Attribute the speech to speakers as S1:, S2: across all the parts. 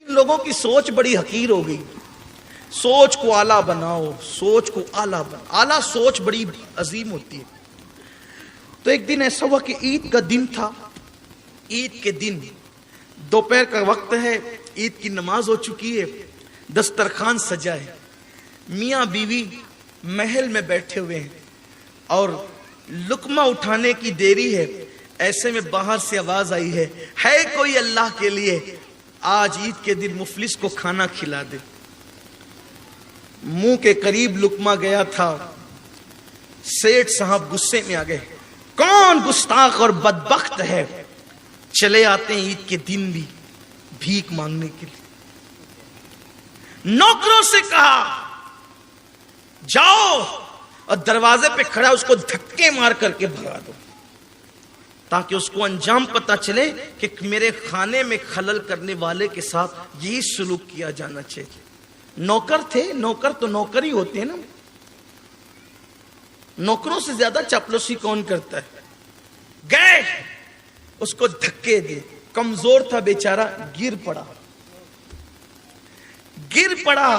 S1: لوگوں کی سوچ بڑی حقیر ہو گئی. سوچ کو اعلیٰ بناؤ, سوچ کو اعلیٰ بناؤ. اعلیٰ سوچ بڑی عظیم ہوتی ہے. تو ایک دن ایسا ہوا کہ عید کا دن تھا. عید کے دن دوپہر کا وقت ہے, عید کی نماز ہو چکی ہے, دسترخوان سجا ہے, میاں بیوی محل میں بیٹھے ہوئے ہیں اور لقمہ اٹھانے کی دیری ہے. ایسے میں باہر سے آواز آئی ہے کوئی اللہ کے لیے آج عید کے دن مفلس کو کھانا کھلا دے. منہ کے قریب لقمہ گیا تھا, سیٹھ صاحب غصے میں آ گئے, کون گستاخ اور بدبخت ہے, چلے آتے ہیں عید کے دن بھی بھیک مانگنے کے لیے. نوکروں سے کہا جاؤ اور دروازے پہ کھڑا اس کو دھکے مار کر کے بھگا دو, تاکہ اس کو انجام پتا چلے کہ میرے کھانے میں خلل کرنے والے کے ساتھ یہی سلوک کیا جانا چاہیے. نوکر تھے, نوکر تو نوکر ہی ہوتے ہیں نا, نوکروں سے زیادہ چاپلوسی کون کرتا ہے. گئے اس کو دھکے دے, کمزور تھا بیچارہ, گر پڑا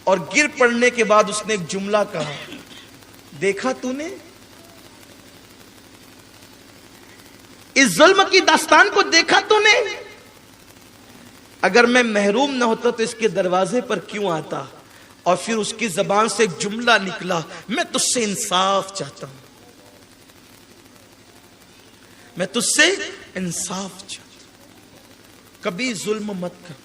S1: اور گر پڑنے کے بعد اس نے ایک جملہ کہا, دیکھا تو نے اس ظلم کی داستان کو, دیکھا تو نے, اگر میں محروم نہ ہوتا تو اس کے دروازے پر کیوں آتا. اور پھر اس کی زبان سے ایک جملہ نکلا, میں تجھ سے انصاف چاہتا ہوں, میں تجھ سے انصاف چاہتا ہوں. کبھی ظلم مت کر,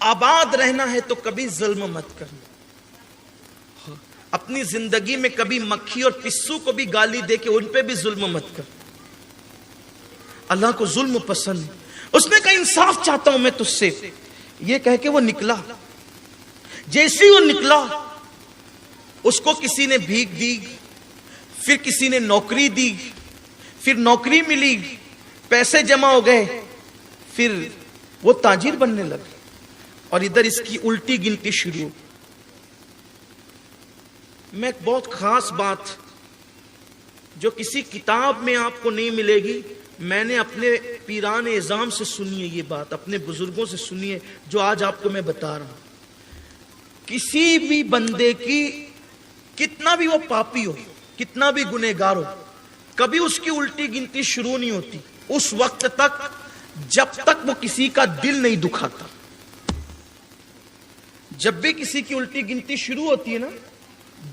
S1: آباد رہنا ہے تو کبھی ظلم مت کرنا. اپنی زندگی میں کبھی مکھی اور پسو کو بھی گالی دے کے ان پہ بھی ظلم مت کر. اللہ کو ظلم پسند ہے. اس نے کہا انصاف چاہتا ہوں میں تجھ سے. یہ کہہ کے وہ نکلا. جیسے وہ نکلا اس کو کسی نے بھیک دی, پھر کسی نے نوکری دی, پھر نوکری ملی, پیسے جمع ہو گئے, پھر وہ تاجر بننے لگا. اور ادھر اس کی الٹی گنتی شروع. میں ایک بہت خاص بات جو کسی کتاب میں آپ کو نہیں ملے گی, میں نے اپنے پیران اعظام سے سنی ہے, یہ بات اپنے بزرگوں سے سنی ہے, جو آج آپ کو میں بتا رہا ہوں. کسی بھی بندے کی کتنا بھی وہ پاپی ہو, کتنا بھی گنہگار ہو, کبھی اس کی الٹی گنتی شروع نہیں ہوتی اس وقت تک جب تک وہ کسی کا دل نہیں دکھاتا. جب بھی کسی کی الٹی گنتی شروع ہوتی ہے نا,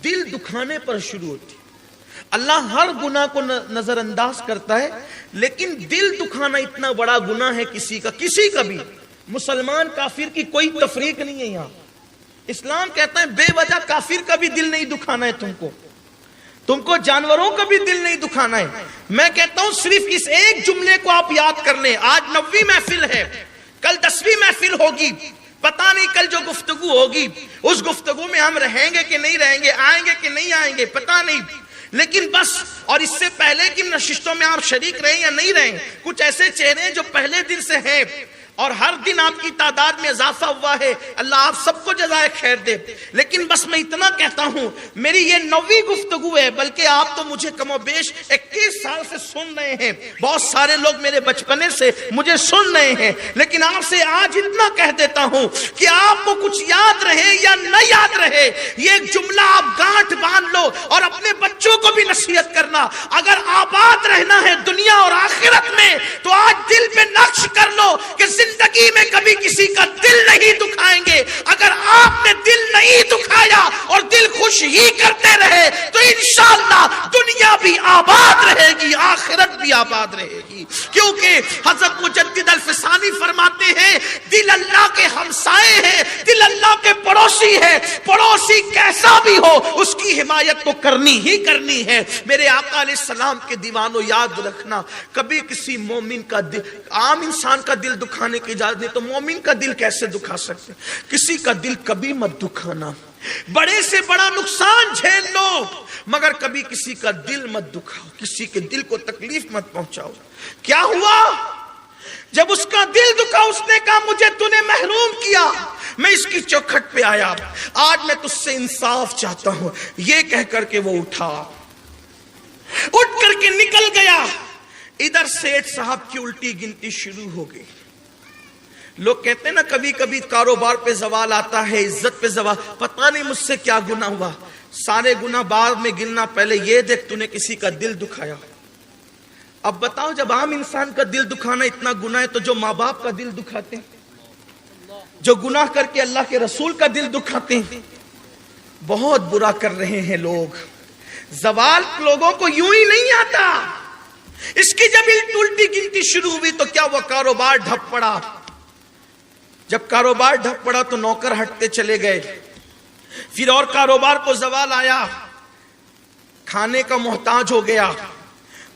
S1: دل دکھانے پر شروع ہوتی. اللہ ہر گناہ کو نظر انداز کرتا ہے, لیکن دل دکھانا اتنا بڑا گناہ ہے کسی کا بھی. مسلمان کافر کی کوئی تفریق نہیں ہے یہاں. اسلام کہتا ہے بے وجہ کافر کا بھی دل نہیں دکھانا ہے, تم کو جانوروں کا بھی دل نہیں دکھانا ہے. میں کہتا ہوں صرف اس ایک جملے کو آپ یاد کر لیں. آج 9ویں محفل ہے, کل 10ویں محفل ہوگی, پتہ نہیں کل جو گفتگو ہوگی اس گفتگو میں ہم رہیں گے کہ نہیں رہیں گے, آئیں گے کہ نہیں آئیں گے, پتہ نہیں. لیکن بس, اور اس سے پہلے کی نشستوں میں آپ شریک رہیں یا نہیں رہیں, کچھ ایسے چہرے جو پہلے دن سے ہیں اور ہر دن آپ کی تعداد میں اضافہ ہوا ہے, اللہ آپ سب کو جزائے خیر دے. لیکن بس میں اتنا کہتا ہوں, میری یہ 9ویں گفتگو ہے, بلکہ آپ تو مجھے کم و بیش 21 سال سے سن رہے ہیں, بہت سارے لوگ میرے بچپنے سے مجھے سن رہے ہیں, لیکن آپ سے آج اتنا کہہ دیتا ہوں کہ آپ کو کچھ یاد رہے یا نہ یاد رہے, یہ ایک جملہ آپ گانٹھ باندھ لو اور اپنے بچوں کو بھی نصیحت کرنا. اگر آباد رہنا ہے دنیا اور آخرت میں تو آج دل پہ نقش کر لو کہ زندگی میں کبھی کسی کا دل نہیں دکھائیں گے. اگر آپ نے دل نہیں دکھایا اور دل خوش ہی کرتے رہے تو انشاءاللہ دنیا بھی آباد رہے گی, آخرت بھی آباد رہے گی. کیونکہ حضرت مجدد الفسانی فرماتے ہیں دل اللہ کے ہمسائے ہیں, دل اللہ کے پڑوسی ہے. پڑوسی کیسا بھی ہو اس کی حمایت تو کرنی ہی کرنی ہے. میرے آقا علیہ السلام کے دیوانوں یاد رکھنا, کبھی کسی مومن کا دل, عام انسان کا دل دکھانے کی اجازت نہیں تو مومن کا دل کیسے دکھا سکتے. کسی کا دل کبھی مت دکھانا, بڑے سے بڑا نقصان جھیل لو مگر کبھی کسی کا دل مت دکھاؤ, کسی کے دل کو تکلیف مت پہنچاؤ. کیا ہوا جب اس کا دل دکھا, اس نے کہا مجھے تو نے محروم کیا, میں اس کی چوکھٹ پہ آیا, آج میں تجھ سے انصاف چاہتا ہوں. یہ کہہ کر کے وہ اٹھا, اٹھ کر کے نکل گیا. ادھر سیٹھ صاحب کی الٹی گنتی شروع ہو گئی. لوگ کہتے ہیں نا کبھی کبھی کاروبار پہ زوال آتا ہے، عزت پہ زوال، پتہ نہیں مجھ سے کیا گناہ ہوا، سارے گناہ بعد میں گننا، پہلے یہ دیکھ تو نے کسی کا دل دکھایا۔ اب بتاؤ جب عام انسان کا دل دکھانا اتنا گناہ ہے تو جو ماں باپ کا دل دکھاتے ہیں، جو گناہ کر کے اللہ کے رسول کا دل دکھاتے ہیں، بہت برا کر رہے ہیں لوگ۔ زوال لوگوں کو یوں ہی نہیں آتا، اس کی جب الٹی گنتی شروع ہوئی تو کیا وہ کاروبار ڈھپ پڑا۔ جب کاروبار ڈھپ پڑا تو نوکر ہٹتے چلے گئے، پھر اور کاروبار کو زوال آیا، کھانے کا محتاج ہو گیا،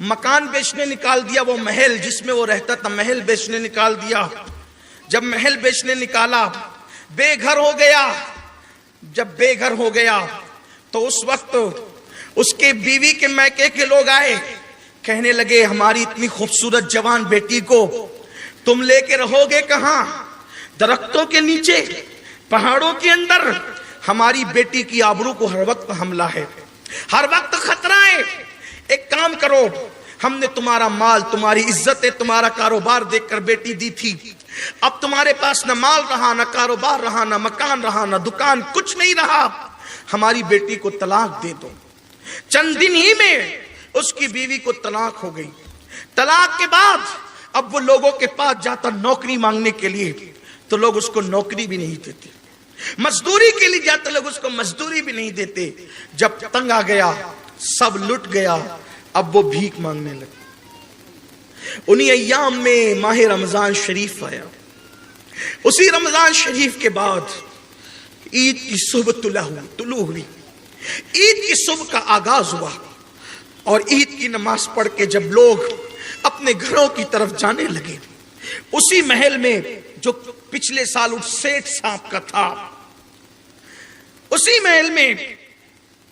S1: مکان بیچنے نکال دیا، وہ محل جس میں وہ رہتا تھا محل بیچنے نکال دیا۔ جب محل بیچنے نکالا بے گھر ہو گیا۔ جب بے گھر ہو گیا تو اس وقت اس کے بیوی کے میکے کے لوگ آئے، کہنے لگے ہماری اتنی خوبصورت جوان بیٹی کو تم لے کے رہو گے کہاں؟ درختوں کے نیچے، پہاڑوں کے اندر۔ ہماری بیٹی کی آبرو کو ہر وقت حملہ ہے، ہر وقت خطرہ ہے۔ ایک کام کرو، ہم نے تمہارا مال، تمہاری عزت، تمہارا کاروبار دیکھ کر بیٹی دی تھی، اب تمہارے پاس نہ مال رہا، نہ کاروبار رہا، نہ مکان رہا، نہ دکان، کچھ نہیں رہا، ہماری بیٹی کو طلاق دے دو۔ چند دن ہی میں اس کی بیوی کو طلاق ہو گئی۔ طلاق کے بعد اب وہ لوگوں کے پاس جاتا نوکری مانگنے کے لیے تو لوگ اس کو نوکری بھی نہیں دیتے، مزدوری کے لیے جاتا لوگ اس کو مزدوری بھی نہیں دیتے۔ جب تنگ آ گیا، سب لٹ گیا، اب وہ بھیک مانگنے لگے۔ انہی ایام میں ماہ رمضان شریف آیا، اسی رمضان شریف کے بعد عید کی صبح طلوع ہوئی، عید کی صبح کا آغاز ہوا، اور عید کی نماز پڑھ کے جب لوگ اپنے گھروں کی طرف جانے لگے، اسی محل میں جو پچھلے سال اس سیٹ صاحب کا تھا، اسی محل میں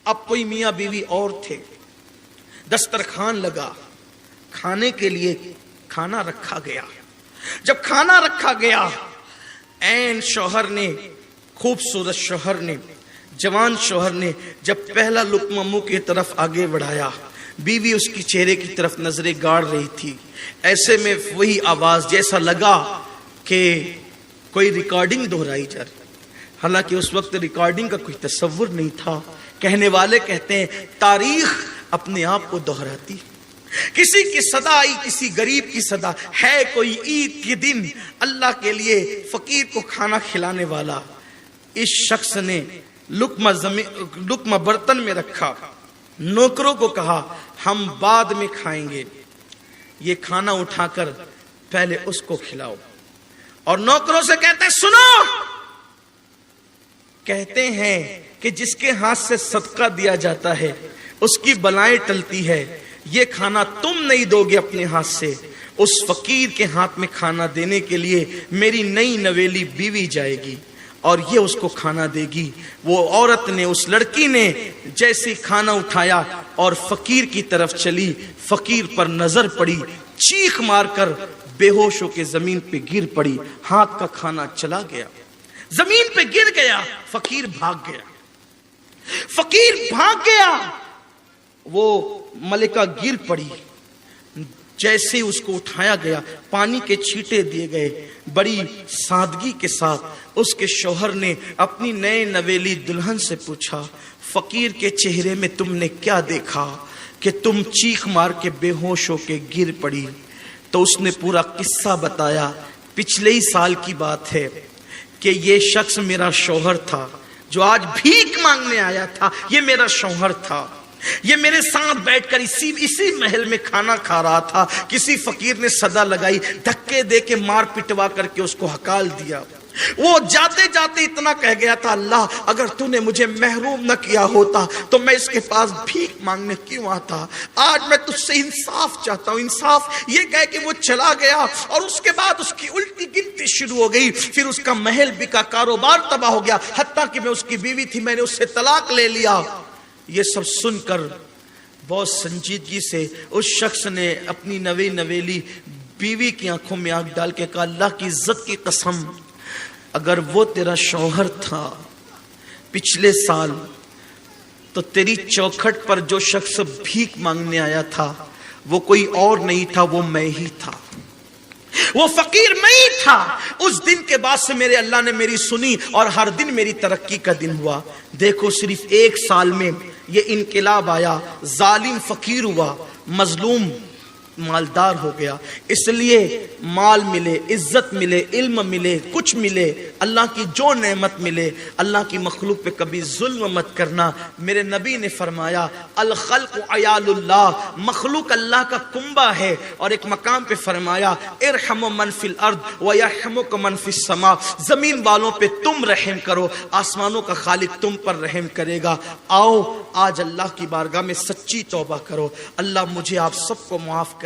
S1: اب کوئی میاں بیوی اور تھے۔ دسترخوان لگا، کھانے کے لیے کھانا رکھا گیا۔ جب کھانا رکھا گیا، عین شوہر نے، خوبصورت شوہر نے، جوان شوہر نے جب پہلا لقمہ منہ کی طرف آگے بڑھایا، بیوی اس کی چہرے کی طرف نظریں گاڑ رہی تھی۔ ایسے میں وہی آواز، جیسا لگا کہ کوئی ریکارڈنگ دہرائی جا رہی، حالانکہ اس وقت ریکارڈنگ کا کوئی تصور نہیں تھا۔ کہنے والے کہتے ہیں تاریخ اپنے آپ کو دہراتی، کسی کی صدا آئی، کسی غریب کی صدا ہے، کوئی عید کے دن اللہ کے لیے فقیر کو کھانا کھلانے والا۔ اس شخص نے لقمہ برتن میں رکھا، نوکروں کو کہا ہم بعد میں کھائیں گے، یہ کھانا اٹھا کر پہلے اس کو کھلاؤ، اور نوکروں سے کہتے ہیں سنو، کہتے ہیں کہ جس کے ہاتھ سے صدقہ دیا جاتا ہے اس کی بلائیں ٹلتی ہے، یہ کھانا تم نہیں دو گے اپنے ہاتھ سے، اس فقیر کے ہاتھ میں کھانا دینے کے لیے میری نئی نویلی بیوی جائے گی اور یہ اس کو کھانا دے گی۔ وہ عورت نے، اس لڑکی نے جیسے کھانا اٹھایا اور فقیر کی طرف چلی، فقیر پر نظر پڑی، چیخ مار کر بے ہوش ہو کے زمین پہ گر پڑی، ہاتھ کا کھانا چلا گیا، زمین پہ گر گیا، فقیر بھاگ گیا، فقیر بھاگ گیا، وہ ملکہ گر پڑی، جیسے اس کو اٹھایا گیا، پانی کے چھینٹے دیے گئے، بڑی سادگی کے ساتھ اس کے شوہر نے اپنی نئے نویلی دلہن سے پوچھا فقیر کے چہرے میں تم نے کیا دیکھا کہ تم چیخ مار کے بے ہوش ہو کے گر پڑی؟ تو اس نے پورا قصہ بتایا۔ پچھلے ہی سال کی بات ہے کہ یہ شخص میرا شوہر تھا جو آج بھیک مانگنے آیا تھا، یہ میرا شوہر تھا، یہ میرے ساتھ بیٹھ کر اسی محل میں کھانا کھا رہا تھا، کسی فقیر نے صدا لگائی، دھکے دے کے مار پٹوا کر کے اس کو ہکال دیا۔ وہ جاتے جاتے اتنا کہہ گیا تھا اللہ اگر تو نے مجھے محروم نہ کیا ہوتا تو میں اس کے پاس بھیک مانگنے کیوں آتا؟ آج میں تجھ سے انصاف چاہتا ہوں، انصاف یہ کہہ کہ وہ چلا گیا اور اس کے بعد اس کی الٹی گنتی شروع ہو گئی، پھر اس کا محل بکا، کاروبار تباہ ہو گیا، حتیٰ کہ میں اس کی بیوی تھی، میں نے اس سے طلاق لے لیا۔ یہ سب سن کر بہت سنجیدگی سے اس شخص نے اپنی نویلی بیوی کی آنکھوں میں آنکھ ڈال کے کہا اللہ کی عزت کی قسم اگر وہ تیرا شوہر تھا پچھلے سال تو تیری چوکھٹ پر جو شخص بھیک مانگنے آیا تھا وہ کوئی اور نہیں تھا، وہ میں ہی تھا، وہ فقیر میں ہی تھا. اس دن کے بعد سے میرے اللہ نے میری سنی اور ہر دن میری ترقی کا دن ہوا. دیکھو صرف 1 سال میں یہ انقلاب آیا, ظالم فقیر ہوا, مظلوم مالدار ہو گیا. اس لیے مال ملے, عزت ملے, علم ملے, کچھ ملے, اللہ کی جو نعمت ملے, اللہ کی مخلوق پہ کبھی ظلم مت کرنا. میرے نبی نے فرمایا الخلق عیال اللہ, مخلوق اللہ کا کنبہ ہے. اور ایک مقام پہ فرمایا ارحموا من فی الارض ویرحمکم من فی السماء, زمین والوں پہ تم رحم کرو, آسمانوں کا خالق تم پر رحم کرے گا. آؤ آج اللہ کی بارگاہ میں سچی توبہ کرو, اللہ مجھے آپ سب کو معاف کرے.